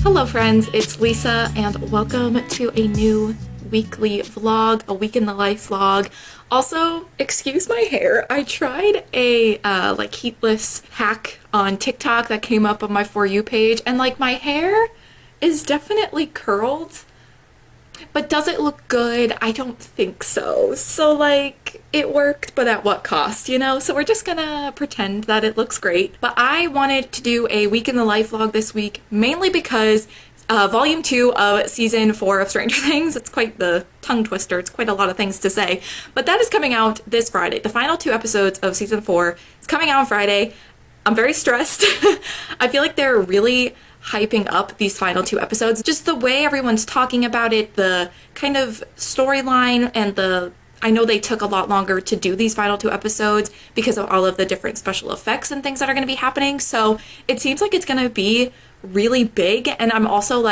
Hello friends, it's Lisa and welcome to a new weekly vlog, a week in the life vlog. Also, excuse my hair. I tried a heatless hack on TikTok that came up on my For You page, and my hair is definitely curled. But does it look good? I don't think so. So it worked, but at what cost, you know? So we're just gonna pretend that it looks great. But I wanted to do a week in the life vlog this week, mainly because volume 2 of season 4 of Stranger Things, it's quite the tongue twister, it's quite a lot of things to say, but that is coming out this Friday. The final 2 episodes of season 4 is coming out on Friday. I'm very stressed. I feel like they're really hyping up these final 2 episodes. Just the way everyone's talking about it, the kind of storyline, and I know they took a lot longer to do these final 2 episodes because of all of the different special effects and things that are going to be happening. So it seems like it's going to be really big. And I'm also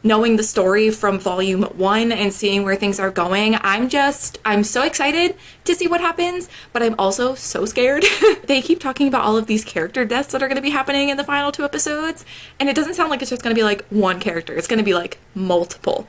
knowing the story from volume 1 and seeing where things are going. I'm so excited to see what happens, but I'm also so scared. They keep talking about all of these character deaths that are going to be happening in the final 2 episodes. And it doesn't sound like it's just going to be one character. It's going to be multiple.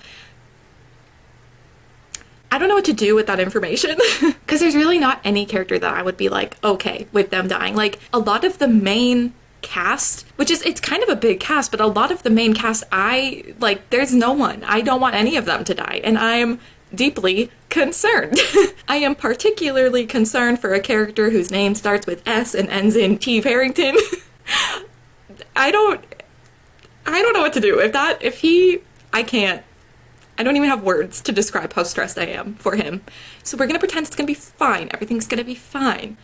I don't know what to do with that information because there's really not any character that I would be okay with them dying. A lot of the main cast, it's kind of a big cast, but a lot of the main cast, there's no one. I don't want any of them to die, and I'm deeply concerned. I am particularly concerned for a character whose name starts with S and ends in T. Harrington. I don't know what to do. I don't even have words to describe how stressed I am for him. So we're gonna pretend it's gonna be fine. Everything's gonna be fine.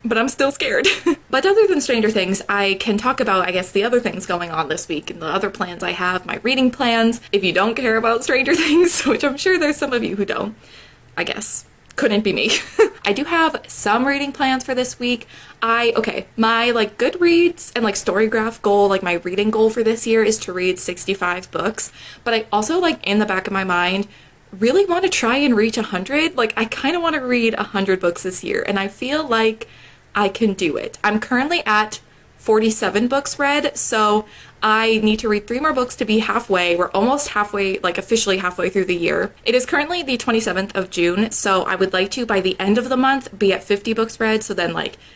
But I'm still scared. But other than Stranger Things, I can talk about, I guess, the other things going on this week and the other plans I have, my reading plans. If you don't care about Stranger Things, which I'm sure there's some of you who don't, I guess. Couldn't be me. I do have some reading plans for this week. My Goodreads and Storygraph goal, my reading goal for this year is to read 65 books. But I also in the back of my mind really want to try and reach 100. I kind of want to read 100 books this year, and I feel like I can do it. I'm currently at 47 books read, so I need to read 3 more books to be halfway. We're almost halfway, officially halfway through the year. It is currently the 27th of June, so I would like to, by the end of the month, be at 50 books read, so then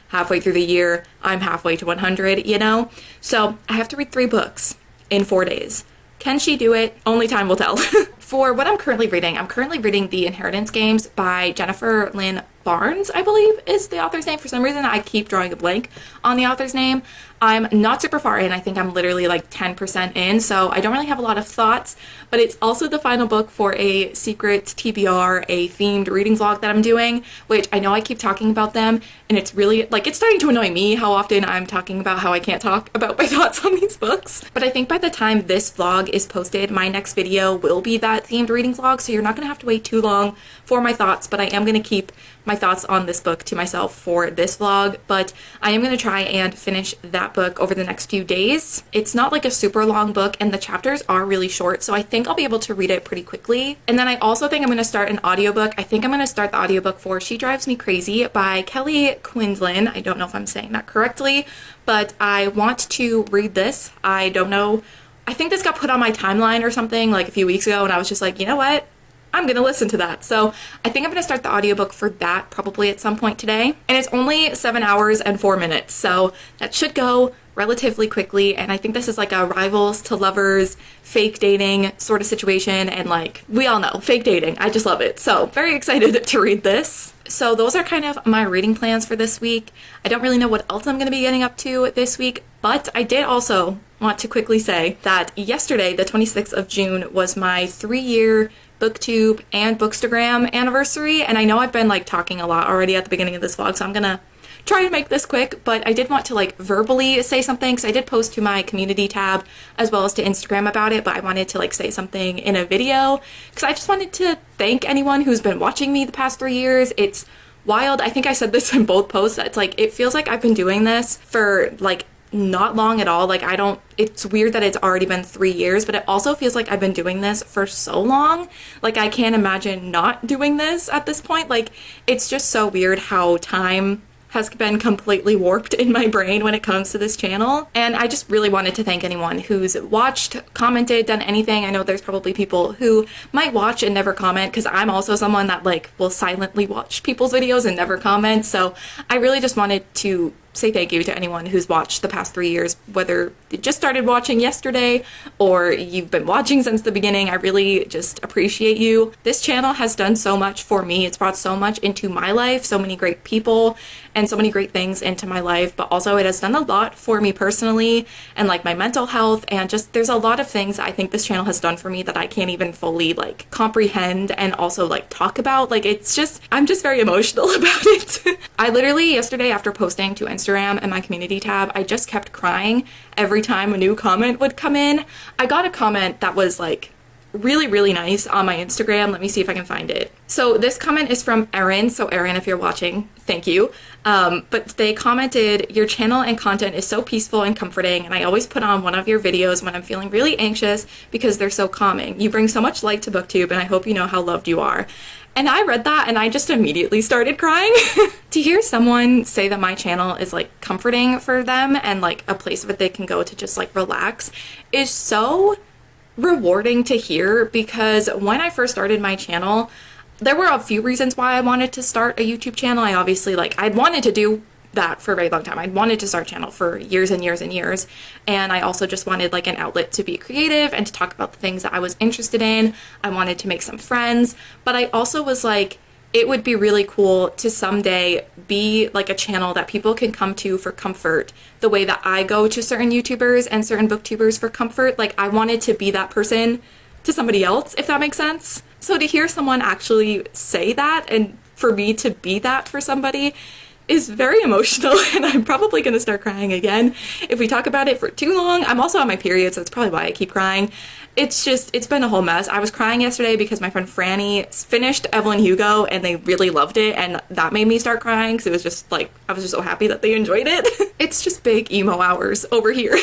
halfway through the year, I'm halfway to 100, you know? So I have to read 3 books in 4 days. Can she do it? Only time will tell. For what I'm currently reading The Inheritance Games by Jennifer Lynn Barnes, I believe is the author's name. For some reason, I keep drawing a blank on the author's name. I'm not super far in. I think I'm literally 10% in, so I don't really have a lot of thoughts, but it's also the final book for a secret TBR, a themed reading vlog that I'm doing, which I know I keep talking about them, and it's really, it's starting to annoy me how often I'm talking about how I can't talk about my thoughts on these books. But I think by the time this vlog is posted, my next video will be that themed reading vlog, so you're not going to have to wait too long for my thoughts, but I am going to keep my thoughts on this book to myself for this vlog, but I am going to try and finish that book over the next few days. It's not a super long book, and the chapters are really short, so I think I'll be able to read it pretty quickly. And then I also think I'm going to start an audiobook. I think I'm going to start the audiobook for She Drives Me Crazy by Kelly Quinlan. I don't know if I'm saying that correctly, but I want to read this. I don't know. I think this got put on my timeline or something a few weeks ago, and I was just you know what? I'm gonna listen to that. So I think I'm gonna start the audiobook for that probably at some point today. And it's only 7 hours and 4 minutes, so that should go relatively quickly. And I think this is a rivals to lovers, fake dating sort of situation. And we all know, fake dating. I just love it. So very excited to read this. So those are kind of my reading plans for this week. I don't really know what else I'm gonna be getting up to this week, but I did also want to quickly say that yesterday, the 26th of June, was my 3-year booktube and bookstagram anniversary, and I know I've been talking a lot already at the beginning of this vlog, so I'm gonna try and make this quick, but I did want to verbally say something, because I did post to my community tab as well as to Instagram about it, but I wanted to say something in a video because I just wanted to thank anyone who's been watching me the past 3 years. It's wild. I think I said this in both posts. It's it feels like I've been doing this for not long at all. It's weird that it's already been 3 years, but it also feels like I've been doing this for so long. I can't imagine not doing this at this point. It's just so weird how time has been completely warped in my brain when it comes to this channel. And I just really wanted to thank anyone who's watched, commented, done anything. I know there's probably people who might watch and never comment, because I'm also someone that like will silently watch people's videos and never comment. So I really just wanted to say thank you to anyone who's watched the past 3 years, whether you just started watching yesterday or you've been watching since the beginning. I really just appreciate you. This channel has done so much for me. It's brought so much into my life, so many great people and so many great things into my life, but also it has done a lot for me personally and like my mental health, and just there's a lot of things I think this channel has done for me that I can't even fully like comprehend and also like talk about. Like it's just, I'm just very emotional about it. I literally yesterday, after posting to Instagram and my community tab, I just kept crying every time a new comment would come in. I got a comment that was like really nice on my Instagram. Let me see if I can find it. So this comment is from Erin. So Erin, if you're watching, thank you. But they commented, "Your channel and content is so peaceful and comforting, and I always put on one of your videos when I'm feeling really anxious because they're so calming. You bring so much light to booktube, and I hope you know how loved you are." And I read that and I just immediately started crying. To hear someone say that my channel is like comforting for them and like a place that they can go to just like relax is so rewarding to hear, because when I first started my channel, there were a few reasons why I wanted to start a YouTube channel. I obviously I'd wanted to do that for a very long time. I'd wanted to start a channel for years and years and years. And I also just wanted like an outlet to be creative and to talk about the things that I was interested in. I wanted to make some friends, but I also was like, it would be really cool to someday be like a channel that people can come to for comfort the way that I go to certain YouTubers and certain booktubers for comfort. Like I wanted to be that person to somebody else, if that makes sense. So to hear someone actually say that and for me to be that for somebody is very emotional, and I'm probably going to start crying again if we talk about it for too long. I'm also on my period, so that's probably why I keep crying. It's been a whole mess. I was crying yesterday because my friend Franny finished Evelyn Hugo and they really loved it, and that made me start crying because it was just like, I was just so happy that they enjoyed it. It's just big emo hours over here.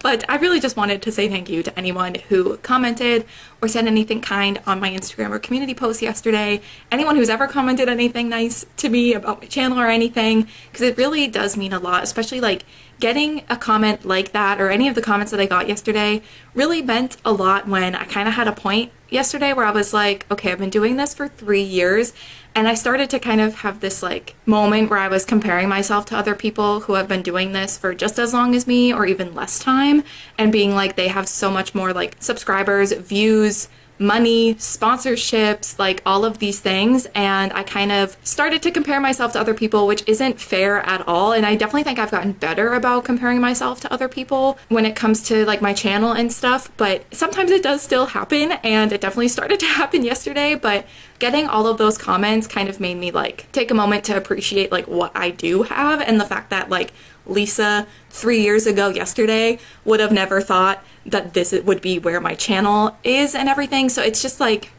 But I really just wanted to say thank you to anyone who commented or said anything kind on my Instagram or community post yesterday. Anyone who's ever commented anything nice to me about my channel or anything, because it really does mean a lot, especially like getting a comment like that or any of the comments that I got yesterday really meant a lot when I kind of had a point yesterday where I was like, okay, I've been doing this for 3 years, and I started to kind of have this like moment where I was comparing myself to other people who have been doing this for just as long as me or even less time, and being like, they have so much more like subscribers, views, money, sponsorships, like all of these things. And I kind of started to compare myself to other people, which isn't fair at all. And I definitely think I've gotten better about comparing myself to other people when it comes to like my channel and stuff, but sometimes it does still happen, and it definitely started to happen yesterday. But getting all of those comments kind of made me like take a moment to appreciate like what I do have, and the fact that like Lisa 3 years ago yesterday would have never thought that this would be where my channel is and everything. So it's just like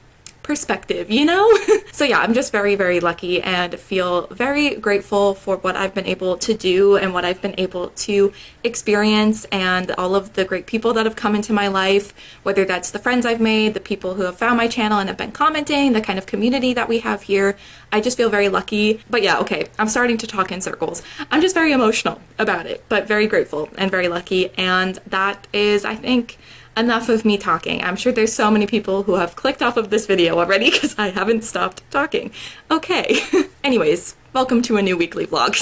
perspective, you know? So yeah, I'm just very lucky and feel very grateful for what I've been able to do and what I've been able to experience, and all of the great people that have come into my life, whether that's the friends I've made, the people who have found my channel and have been commenting, the kind of community that we have here. I just feel very lucky. But yeah, okay, I'm starting to talk in circles. I'm just very emotional about it, but very grateful and very lucky. And that is, I think, enough of me talking. I'm sure there's so many people who have clicked off of this video already because I haven't stopped talking. Okay. Anyways, welcome to a new weekly vlog.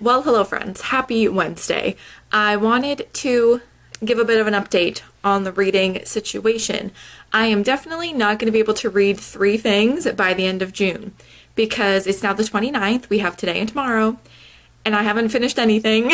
Well, hello friends. Happy Wednesday. I wanted to give a bit of an update on the reading situation. I am definitely not going to be able to read 3 things by the end of June because it's now the 29th. We have today and tomorrow, and I haven't finished anything.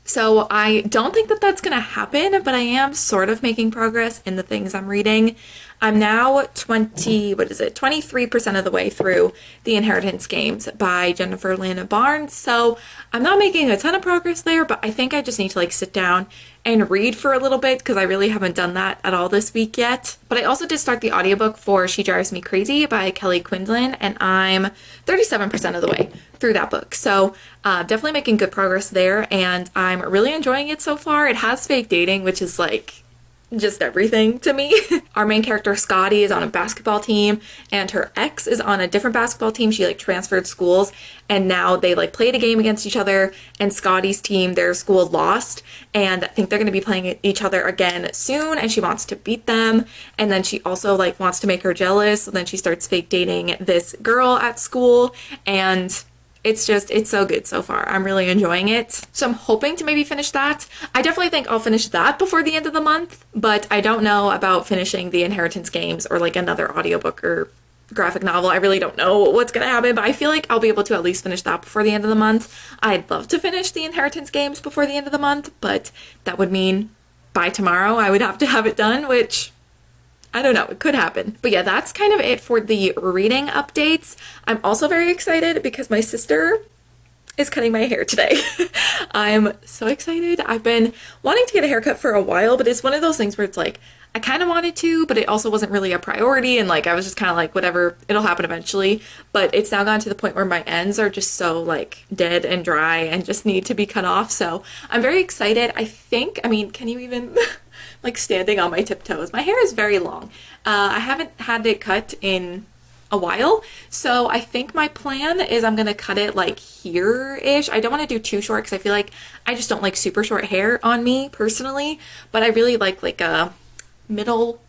So I don't think that that's gonna happen, but I am sort of making progress in the things I'm reading. I'm now 23% of the way through The Inheritance Games by Jennifer Lana Barnes. So I'm not making a ton of progress there, but I think I just need to like sit down and read for a little bit because I really haven't done that at all this week yet. But I also did start the audiobook for She Drives Me Crazy by Kelly Quinlan, and I'm 37% of the way through that book. So definitely making good progress there, and I'm really enjoying it so far. It has fake dating, which is like just everything to me. Our main character, Scotty, is on a basketball team, and her ex is on a different basketball team. She like transferred schools, and now they like played a game against each other, and Scotty's team, their school lost, and I think they're going to be playing each other again soon, and she wants to beat them. And then she also like wants to make her jealous, so then she starts fake dating this girl at school, and it's so good so far. I'm really enjoying it. So I'm hoping to maybe finish that. I definitely think I'll finish that before the end of the month, but I don't know about finishing the Inheritance games or like another audiobook or graphic novel. I really don't know what's gonna happen, but I feel like I'll be able to at least finish that before the end of the month. I'd love to finish the Inheritance games before the end of the month, but that would mean by tomorrow I would have to have it done, which I don't know, it could happen. But yeah, that's kind of it for the reading updates. I'm also very excited because my sister is cutting my hair today. I'm so excited. I've been wanting to get a haircut for a while, but it's one of those things where it's like, I kind of wanted to, but it also wasn't really a priority, and like I was just kind of like, whatever, it'll happen eventually. But it's now gotten to the point where my ends are just so like dead and dry and just need to be cut off. So I'm very excited. I mean, can you even like standing on my tiptoes? My hair is very long. I haven't had it cut in a while, so I think my plan is I'm gonna cut it like here-ish. I don't want to do too short because I feel like I just don't like super short hair on me personally, but I really like a middle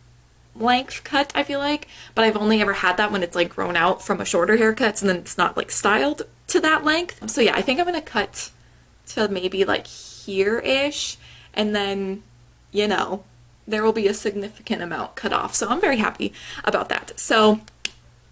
length cut, I feel like, but I've only ever had that when it's like grown out from a shorter haircut, and then it's not like styled to that length. So yeah, I think I'm gonna cut to maybe like here-ish, and then, you know, there will be a significant amount cut off. So I'm very happy about that. So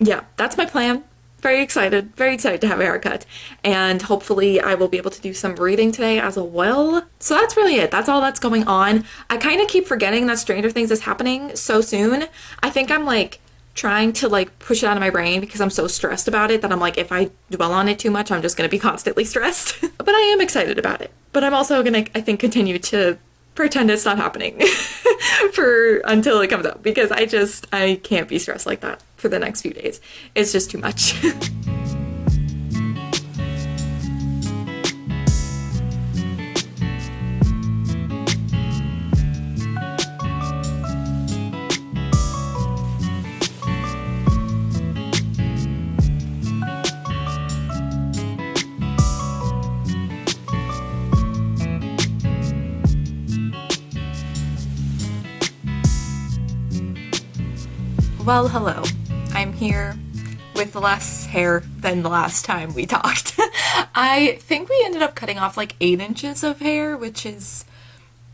yeah, that's my plan. Very excited to have a haircut, and hopefully I will be able to do some reading today as well. So that's really it. That's all that's going on. I kind of keep forgetting that Stranger Things is happening so soon. I think I'm like trying to like push it out of my brain because I'm so stressed about it that I'm like, if I dwell on it too much, I'm just going to be constantly stressed. But I am excited about it. But I'm also going to, I think, continue to pretend it's not happening until it comes out, because I can't be stressed like that for the next few days. It's just too much. Well, hello. I'm here with less hair than the last time we talked. I think we ended up cutting off like 8 inches of hair, which is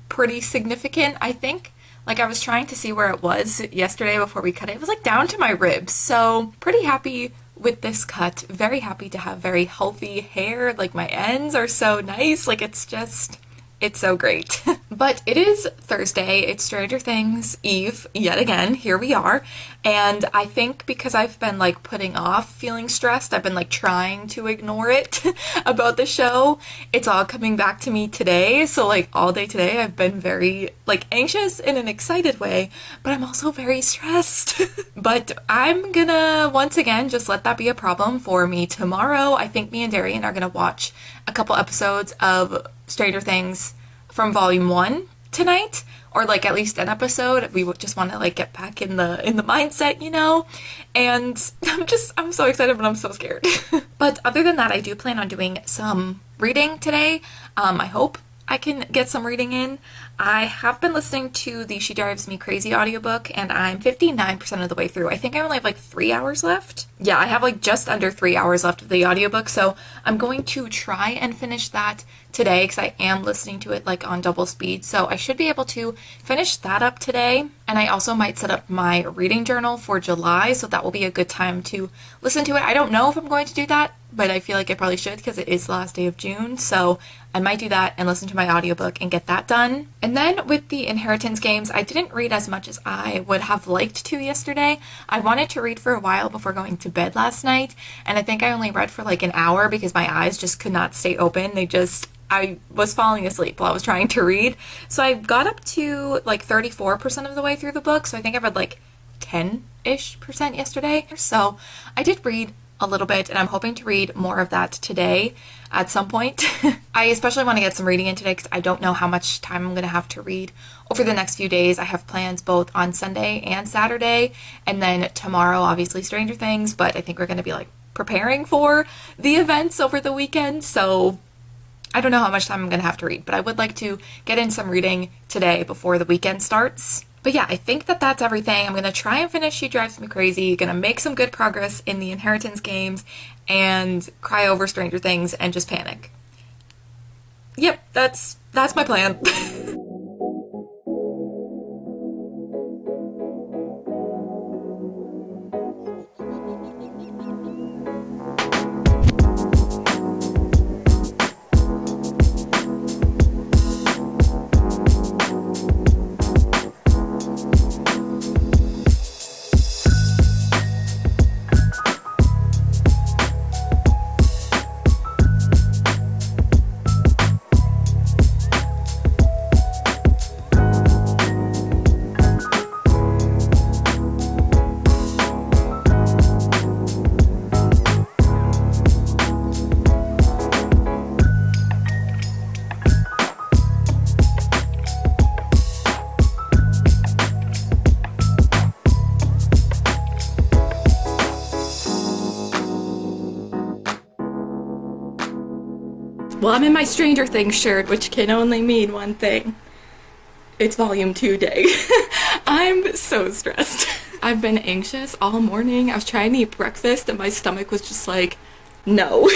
pretty significant. I think, like, I was trying to see where it was yesterday before we cut it. It was like down to my ribs. So pretty happy with this cut. Very happy to have very healthy hair. Like, my ends are so nice. Like, it's so great. But it is Thursday. It's Stranger Things Eve yet again. Here we are. And I think because I've been like putting off feeling stressed, I've been like trying to ignore it about the show. It's all coming back to me today. So like all day today, I've been very like anxious in an excited way, but I'm also very stressed. But I'm gonna once again just let that be a problem for me tomorrow. I think me and Darian are gonna watch a couple episodes of Stranger Things from volume 1 tonight, or like at least an episode. We would just want to like get back in the mindset, you know. And I'm so excited, but I'm so scared. But other than that, I do plan on doing some reading today. I hope I can get some reading in. I have been listening to the She Drives Me Crazy audiobook, and I'm 59% of the way through. I think I only have like 3 hours left. Yeah, I have like just under 3 hours left of the audiobook, so I'm going to try and finish that today because I am listening to it like on double speed, so I should be able to finish that up today. And I also might set up my reading journal for July, so that will be a good time to listen to it. I don't know if I'm going to do that, but I feel like I probably should because it is the last day of June, so I might do that and listen to my audiobook and get that done. And then with the Inheritance games, I didn't read as much as I would have liked to yesterday. I wanted to read for a while before going to bed last night, and I think I only read for like an hour because my eyes just could not stay open. I was falling asleep while I was trying to read. So I got up to like 34% of the way through the book, so I think I read like 10-ish% yesterday. So I did read a little bit, and I'm hoping to read more of that today at some point. I especially want to get some reading in today because I don't know how much time I'm going to have to read over the next few days. I have plans both on Sunday and Saturday, and then tomorrow, obviously, Stranger Things, but I think we're going to be like preparing for the events over the weekend, so I don't know how much time I'm going to have to read, but I would like to get in some reading today before the weekend starts. But yeah, I think that that's everything. I'm going to try and finish She Drives Me Crazy, going to make some good progress in the Inheritance games, and cry over Stranger Things and just panic. Yep, that's my plan. Well, I'm in my Stranger Things shirt, which can only mean one thing. It's volume 2 day. I'm so stressed. I've been anxious all morning. I was trying to eat breakfast and my stomach was just like, no.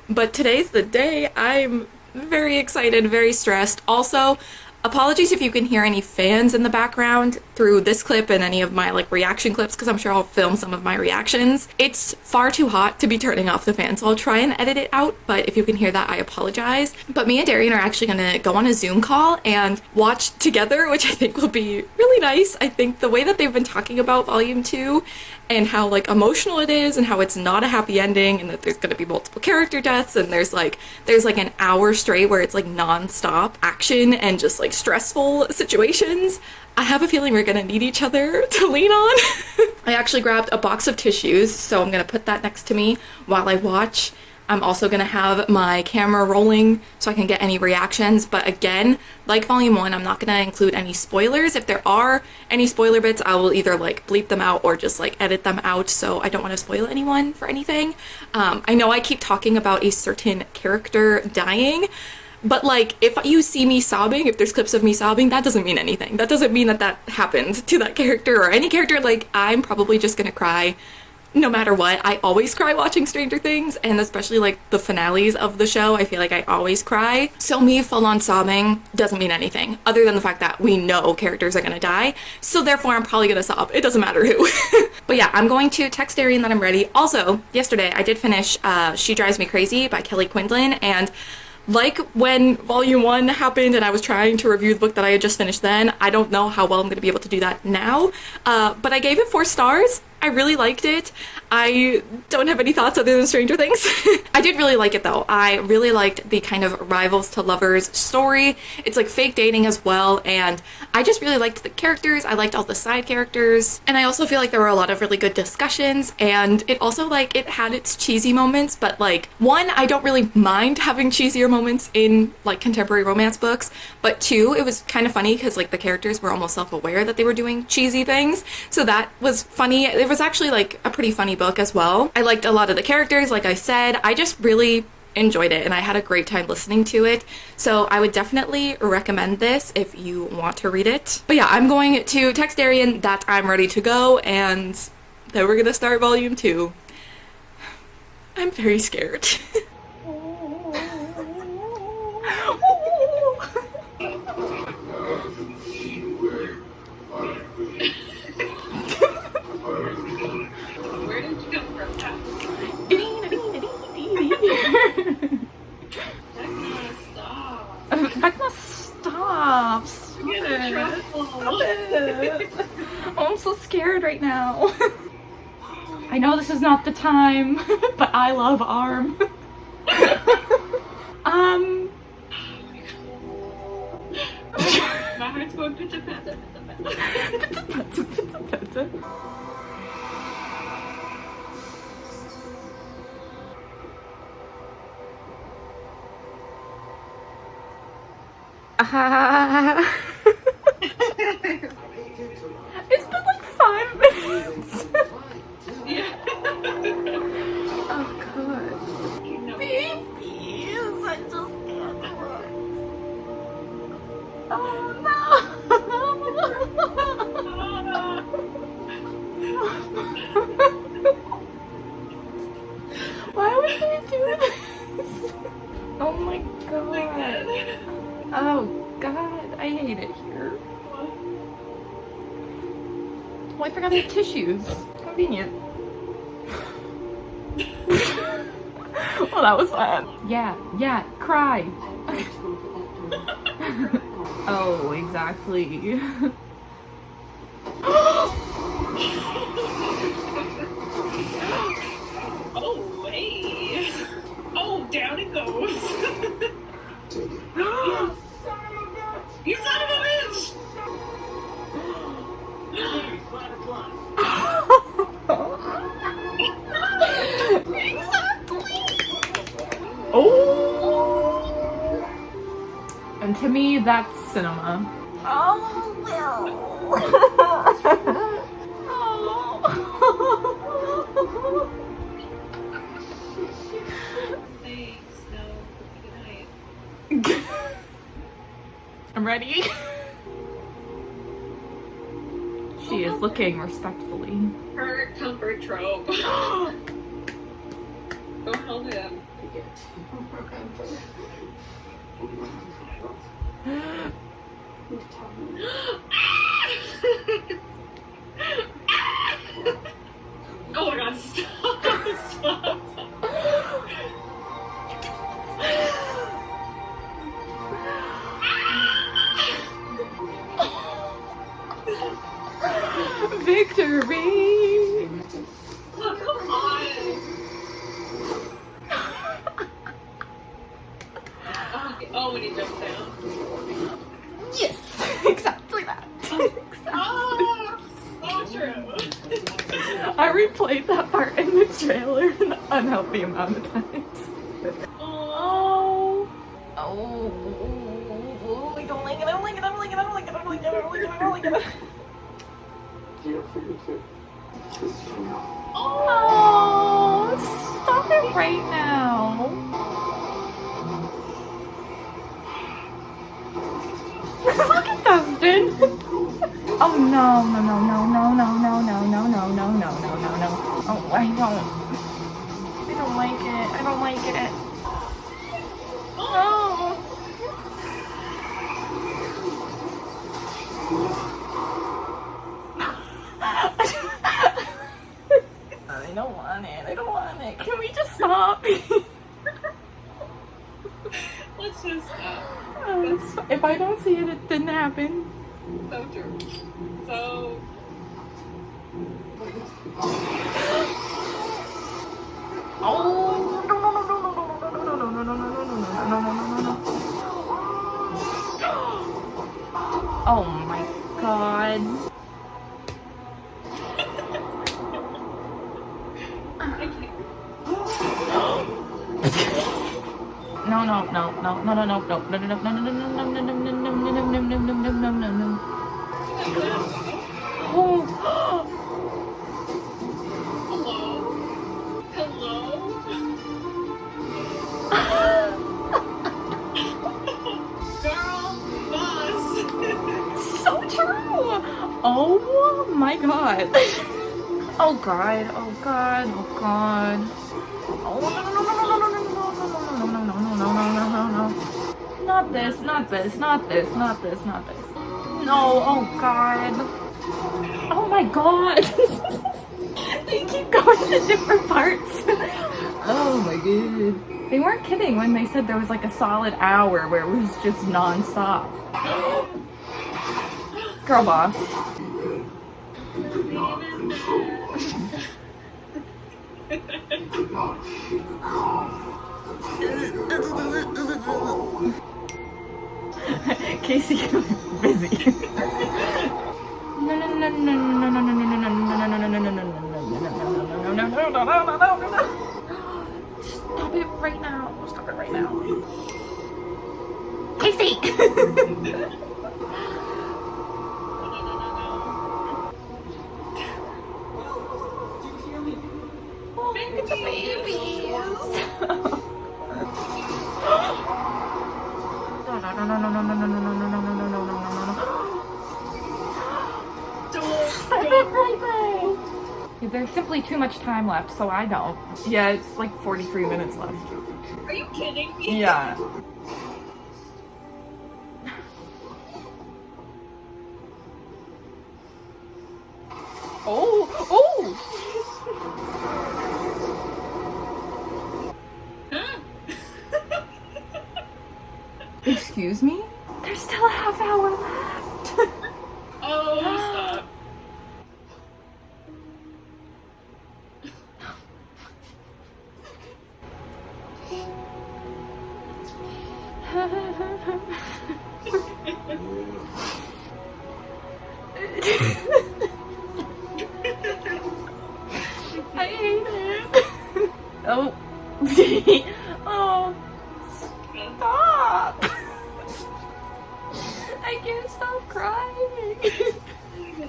But today's the day. I'm very excited, very stressed. Also, apologies if you can hear any fans in the background through this clip and any of my reaction clips, because I'm sure I'll film some of my reactions. It's far too hot to be turning off the fan, so I'll try and edit it out, but if you can hear that, I apologize. But me and Darian are actually gonna go on a Zoom call and watch together, which I think will be really nice. I think the way that they've been talking about volume 2 and how emotional it is and how it's not a happy ending and that there's gonna be multiple character deaths and there's an hour straight where it's non-stop action and just stressful situations. I have a feeling we're gonna need each other to lean on. I actually grabbed a box of tissues, so I'm gonna put that next to me while I watch. I'm also gonna have my camera rolling so I can get any reactions, but again, like volume 1, I'm not gonna include any spoilers. If there are any spoiler bits, I will either bleep them out or just edit them out, so I don't want to spoil anyone for anything. I know I keep talking about a certain character dying, but if you see me sobbing, if there's clips of me sobbing, that doesn't mean anything. That doesn't mean that that happened to that character or any character. I'm probably just gonna cry no matter what. I always cry watching Stranger Things, and especially the finales of the show, I feel like I always cry. So me full-on sobbing doesn't mean anything, other than the fact that we know characters are gonna die, so therefore I'm probably gonna sob. It doesn't matter who. But yeah, I'm going to text Darian that I'm ready. Also, yesterday I did finish She Drives Me Crazy by Kelly Quinlan, and when volume 1 happened and I was trying to review the book that I had just finished then, I don't know how well I'm going to be able to do that now, but I gave it 4 stars. I really liked it. I don't have any thoughts other than Stranger Things. I did really like it though. I really liked the kind of rivals to lovers story. It's fake dating as well, and I just really liked the characters. I liked all the side characters, and I also feel like there were a lot of really good discussions, and it also it had its cheesy moments, but one, I don't really mind having cheesier moments in contemporary romance books, but 2, it was kind of funny because the characters were almost self-aware that they were doing cheesy things, so that was funny. It was actually a pretty funny book as well. I liked a lot of the characters, like I said. I just really enjoyed it and I had a great time listening to it, so I would definitely recommend this if you want to read it. But yeah, I'm going to text Darian that I'm ready to go, and then we're gonna start volume 2. I'm very scared. Vecna, stop! Stop it! Stop it! Oh, I'm so scared right now. I know this is not the time, but I love ARM. My heart's going pita-pata, pita-pata. Pita-pata, pita-pata. It's been like 5 minutes. Yeah. Oh god. Babies, I just can't do it. Oh no. Why would they do this? Oh my god. Oh god, I hate it here. Oh, I forgot to have tissues. Convenient. Well, that was fun. Yeah, cry. Oh, exactly. Oh, hey. Oh, down it goes. You son of a bitch! Exactly. Oh. And to me, that's cinema. Oh, well. Oh. Thanks, no. Good night. I'm ready. She is looking respectfully. Her comfort trope. Go hold it up. Oh my god, stop! Stop! Victory! Oh, come on! Oh, when he jumps down. Yes! Exactly that. Oh, so true. I replayed that part in the trailer an unhealthy amount of times. Oh. Oh. I don't like it, I don't like it, I don't like it, I don't like it, I don't like it, I don't like it, I don't like it. Oh, stop it right now. Look at Dustin. Oh no, no, no, no, no, no, no, no, no, no, no, no, no, no, no. Oh, I don't like it. I don't like it. Oh. I don't want it. I don't want it. Can we just stop? Let's just stop. If I don't see it, it didn't happen. So true. So. Oh no no no no no no no no no no no no no no. Oh my god. No no no no no no no no no no no no no no no no no no no. Oh. Hello? Girl, boss. So true. Oh my god. Oh god. Oh god. Oh god. Oh no no no no no no no no no no no no no no no no. Not this. Not this. Not this. Not this. Not this. No. Oh god. Oh my god. They keep going to different parts. Oh my god. They weren't kidding when they said there was like a solid hour where it was just non-stop. Girl boss. Casey, busy. No no no no no no no no no no no no no no no. Stop it right now. Stop it right now. Casey! feet. There's simply too much time left, so I don't. Yeah, it's like 43 minutes left. Are you kidding me? Yeah. Oh! Huh? Excuse me? There's still a half hour left. Oh, stop. I hate it. Oh. Oh. Stop. I can't stop crying.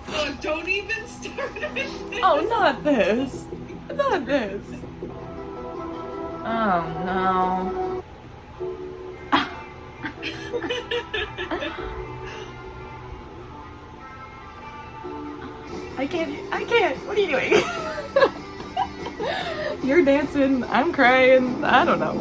Oh, don't even start with this. Oh, not this. Not this. Oh, no. I can't. What are you doing? You're dancing, I'm crying, I don't know.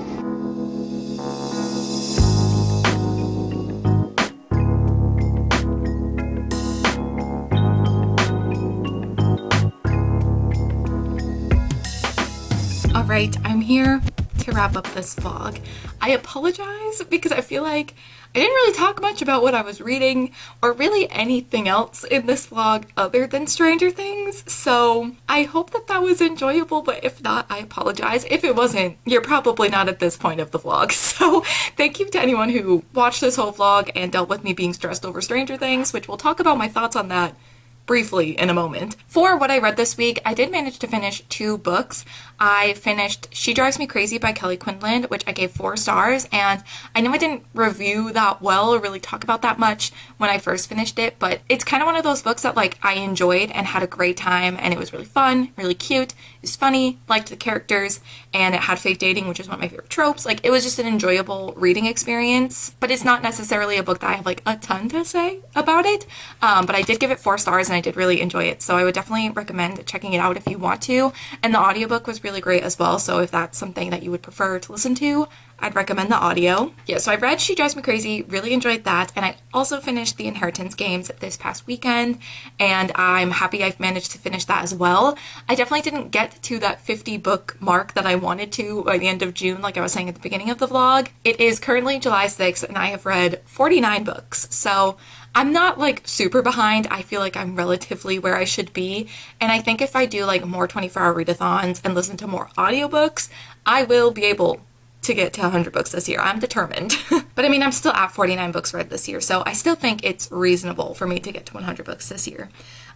Alright, I'm here to wrap up this vlog. I apologize because I feel like I didn't really talk much about what I was reading or really anything else in this vlog other than Stranger Things, so I hope that that was enjoyable, but if not, I apologize. If it wasn't, you're probably not at this point of the vlog, so thank you to anyone who watched this whole vlog and dealt with me being stressed over Stranger Things, which we'll talk about my thoughts on that briefly in a moment. For what I read this week, I did manage to finish 2 books. I finished She Drives Me Crazy by Kelly Quinlan, which I gave 4 stars, and I know I didn't review that well or really talk about that much when I first finished it, but it's kind of one of those books that like I enjoyed and had a great time, and it was really fun, really cute, it was funny, liked the characters, and it had fake dating, which is one of my favorite tropes. Like, it was just an enjoyable reading experience, but it's not necessarily a book that I have like a ton to say about it, but I did give it 4 stars and I did really enjoy it, so I would definitely recommend checking it out if you want to. And the audiobook was really great as well, so if that's something that you would prefer to listen to, I'd recommend the audio. Yeah, so I read She Drives Me Crazy, really enjoyed that, and I also finished the Inheritance Games this past weekend, and I'm happy I've managed to finish that as well. I definitely didn't get to that 50 book mark that I wanted to by the end of June, like I was saying at the beginning of the vlog. It is currently July 6th, and I have read 49 books, so I'm not like super behind. I feel like I'm relatively where I should be, and I think if I do like more 24-hour readathons and listen to more audiobooks, I will be able to get to 100 books this year. I'm determined. But I mean, I'm still at 49 books read this year, so I still think it's reasonable for me to get to 100 books this year.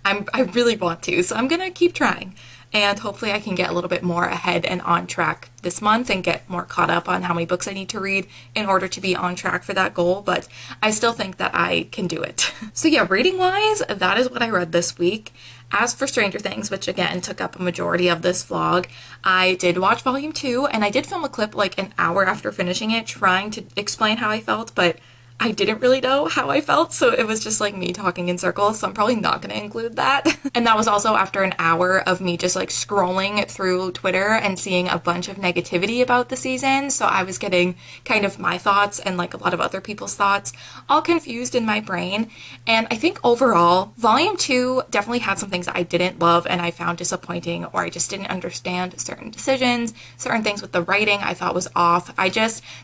I really want to, so I'm gonna keep trying. And hopefully I can get a little bit more ahead and on track this month and get more caught up on how many books I need to read in order to be on track for that goal, but I still think that I can do it. So yeah, reading-wise, that is what I read this week. As for Stranger Things, which again took up a majority of this vlog, I did watch Volume 2, and I did film a clip like an hour after finishing it trying to explain how I felt, but I didn't really know how I felt, so it was just like me talking in circles, so I'm probably not going to include that. And that was also after an hour of me just like scrolling through Twitter and seeing a bunch of negativity about the season, so I was getting kind of my thoughts and like a lot of other people's thoughts all confused in my brain. And I think overall, Volume 2 definitely had some things that I didn't love and I found disappointing, or I just didn't understand certain decisions, certain things with the writing I thought was off.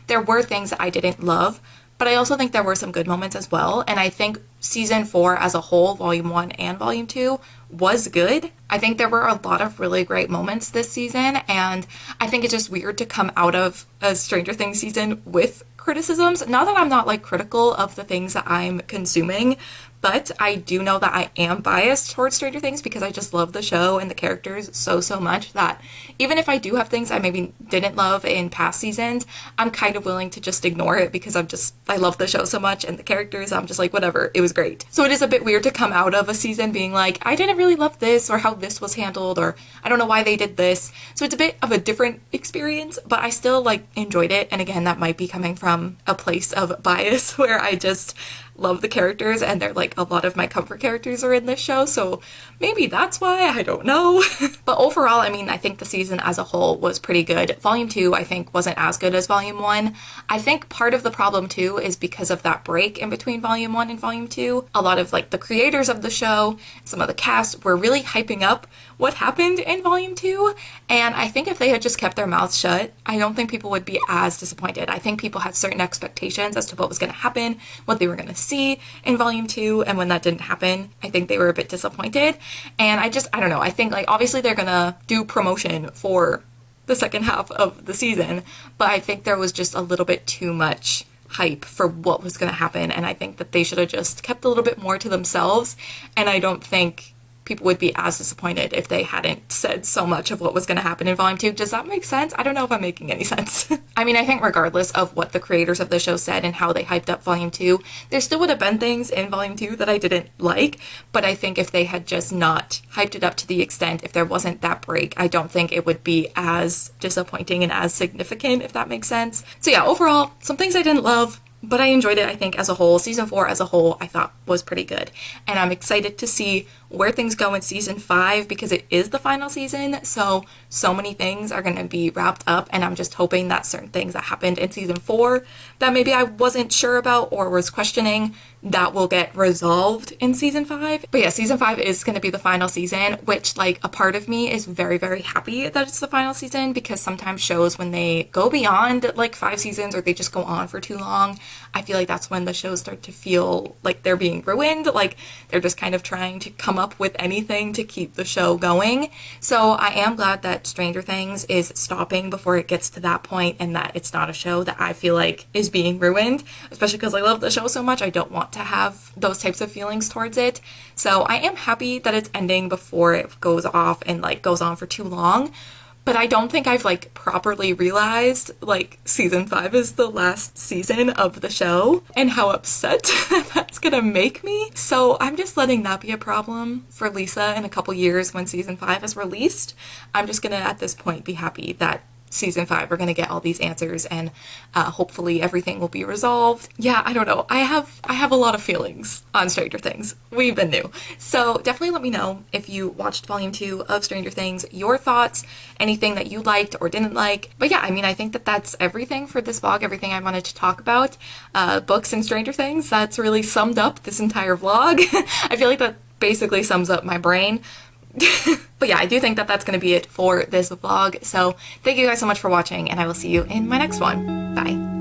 There were things that I didn't love, but I also think there were some good moments as well, and I think Season 4 as a whole, Volume 1 and Volume 2, was good. I think there were a lot of really great moments this season, and I think it's just weird to come out of a Stranger Things season with criticisms. Not that I'm not like critical of the things that I'm consuming, But I do know that I am biased towards Stranger Things because I just love the show and the characters so much that even if I do have things I maybe didn't love in past seasons, I'm kind of willing to just ignore it because I love the show so much and the characters. I'm just like, whatever, it was great. So it is a bit weird to come out of a season being like, I didn't really love this or how this was handled, or I don't know why they did this. So it's a bit of a different experience, but I still like enjoyed it. And again, that might be coming from a place of bias where I just love the characters and they're like a lot of my comfort characters are in this show, so maybe that's why, I don't know. But overall, I mean, I think the season as a whole was pretty good. Volume 2 I think wasn't as good as Volume 1. I think part of the problem too is because of that break in between Volume 1 and Volume 2. A lot of like the creators of the show, some of the cast were really hyping up what happened in Volume 2, and I think if they had just kept their mouths shut, I don't think people would be as disappointed. I think people had certain expectations as to what was going to happen, what they were going to see in Volume 2, and when that didn't happen, I think they were a bit disappointed. And I don't know, I think like obviously they're gonna do promotion for the second half of the season, but I think there was just a little bit too much hype for what was gonna happen, and I think that they should have just kept a little bit more to themselves, and I don't think people would be as disappointed if they hadn't said so much of what was going to happen in Volume 2. Does that make sense? I don't know if I'm making any sense. I mean, I think regardless of what the creators of the show said and how they hyped up Volume 2, there still would have been things in Volume 2 that I didn't like, but I think if they had just not hyped it up to the extent, if there wasn't that break, I don't think it would be as disappointing and as significant, if that makes sense. So yeah, overall, some things I didn't love, but I enjoyed it, I think, as a whole. Season 4 as a whole, I thought was pretty good. And I'm excited to see where things go in Season 5 because it is the final season. So many things are going to be wrapped up. And I'm just hoping that certain things that happened in Season 4 that maybe I wasn't sure about or was questioning, that will get resolved in Season 5. But yeah, Season 5 is going to be the final season, which like a part of me is very happy that it's the final season, because sometimes shows when they go beyond like 5 seasons or they just go on for too long, I feel like that's when the shows start to feel like they're being ruined, like they're just kind of trying to come up with anything to keep the show going. So I am glad that Stranger Things is stopping before it gets to that point, and that it's not a show that I feel like is being ruined, especially because I love the show so much. I don't want to have those types of feelings towards it. So I am happy that it's ending before it goes off and like goes on for too long. But I don't think I've like properly realized like Season 5 is the last season of the show and how upset that's gonna make me. So I'm just letting that be a problem for Lisa in a couple years when Season 5 is released. I'm just gonna at this point be happy that Season 5 we're gonna get all these answers, and hopefully everything will be resolved. Yeah, I don't know. I have a lot of feelings on Stranger Things. We've been new. So definitely let me know if you watched Volume 2 of Stranger Things, your thoughts, anything that you liked or didn't like. But yeah, I mean, I think that that's everything for this vlog, everything I wanted to talk about. Books and Stranger Things, that's really summed up this entire vlog. I feel like that basically sums up my brain. But yeah, I do think that that's going to be it for this vlog. So thank you guys so much for watching, and I will see you in my next one. Bye.